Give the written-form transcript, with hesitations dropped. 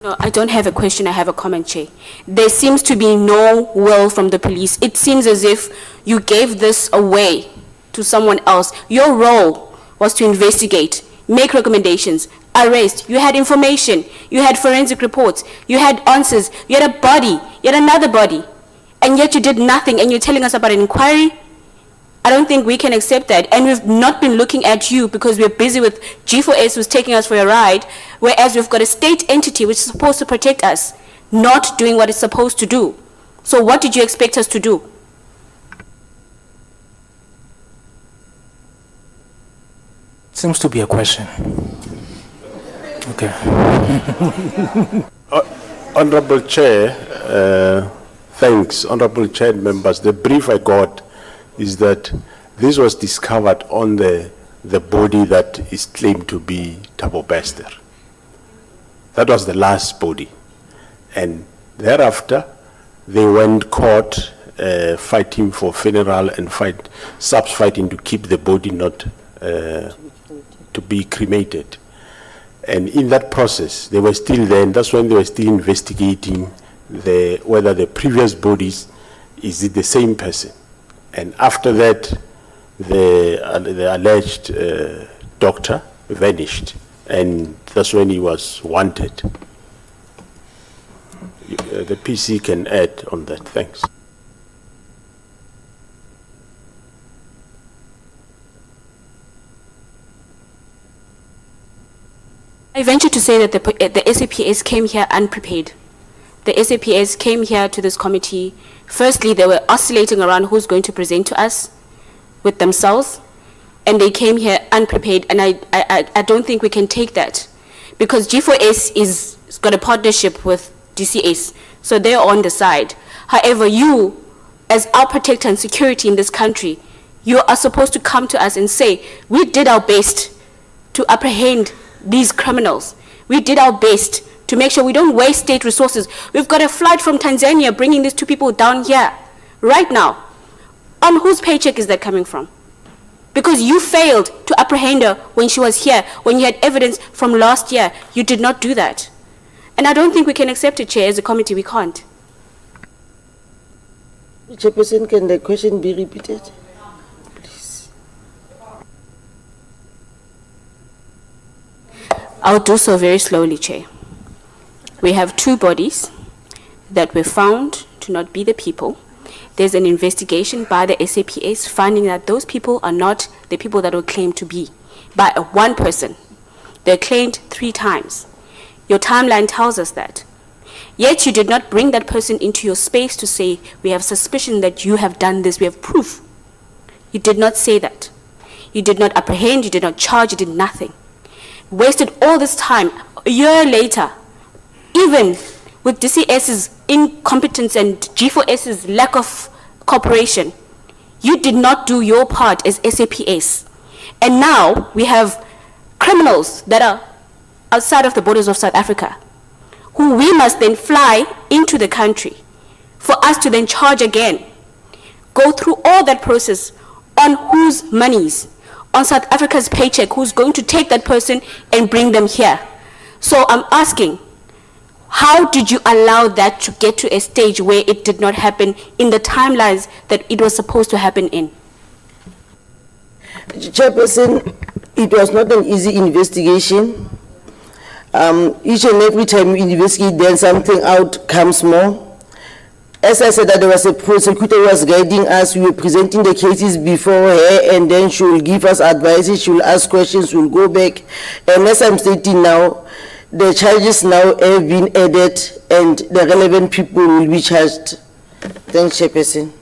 No, I don't have a question, I have a comment, Chair. There seems to be no will from the police. It seems as if you gave this away to someone else. Your role was to investigate, make recommendations, arrest. You had information, you had forensic reports, you had answers, you had a body, you had another body, and yet you did nothing, and you're telling us about an inquiry? I don't think we can accept that, and we've not been looking at you because we're busy with G4S who's taking us for a ride, whereas we've got a state entity which is supposed to protect us, not doing what it's supposed to do. So what did you expect us to do? Seems to be a question. Okay. Honorable Chair, thanks. Honorable Chair members, the brief I got is that this was discovered on the body that is claimed to be Thabo Bester. That was the last body. And thereafter, they went court fighting for funeral and SAPS fighting to keep the body not to be cremated. And in that process, they were still there, and that's when they were still investigating whether the previous bodies, is it the same person? And after that, the alleged doctor vanished, and that's when he was wanted. The PC can add on that. Thanks. I venture to say that the SAPS came here unprepared. The SAPS came here to this committee. Firstly, they were oscillating around who's going to present to us with themselves, and they came here unprepared, and I don't think we can take that, because G4S is got a partnership with DCS, so they're on the side. However, you, as our protector and security in this country, you are supposed to come to us and say, we did our best to apprehend these criminals. We did our best to make sure we don't waste state resources. We've got a flight from Tanzania bringing these two people down here right now. On whose paycheck is that coming from? Because you failed to apprehend her when she was here, when you had evidence from last year. You did not do that. And I don't think we can accept it, Chair. As a committee, we can't. Chairperson, can the question be repeated? Please. I'll do so very slowly, Chair. We have two bodies that were found to not be the people. There's an investigation by the SAPS finding that those people are not the people that were claimed to be by one person. They're claimed 3 times. Your timeline tells us that. Yet you did not bring that person into your space to say, we have suspicion that you have done this, we have proof. You did not say that. You did not apprehend, you did not charge, you did nothing. Wasted all this time. A year later, even with DCS's incompetence and G4S's lack of cooperation, you did not do your part as SAPS. And now we have criminals that are outside of the borders of South Africa, who we must then fly into the country for us to then charge again. Go through all that process on whose monies? On South Africa's paycheck, who's going to take that person and bring them here? So I'm asking, how did you allow that to get to a stage where it did not happen in the timelines that it was supposed to happen in? Chairperson, it was not an easy investigation. Each and every time we investigate, then something out comes more. As I said, that there was a prosecutor who was guiding us. We were presenting the cases before her, and then she will give us advice, she will ask questions, we'll go back. And as I'm stating now, the charges now have been added, and the relevant people will be charged. Thanks, Chairperson.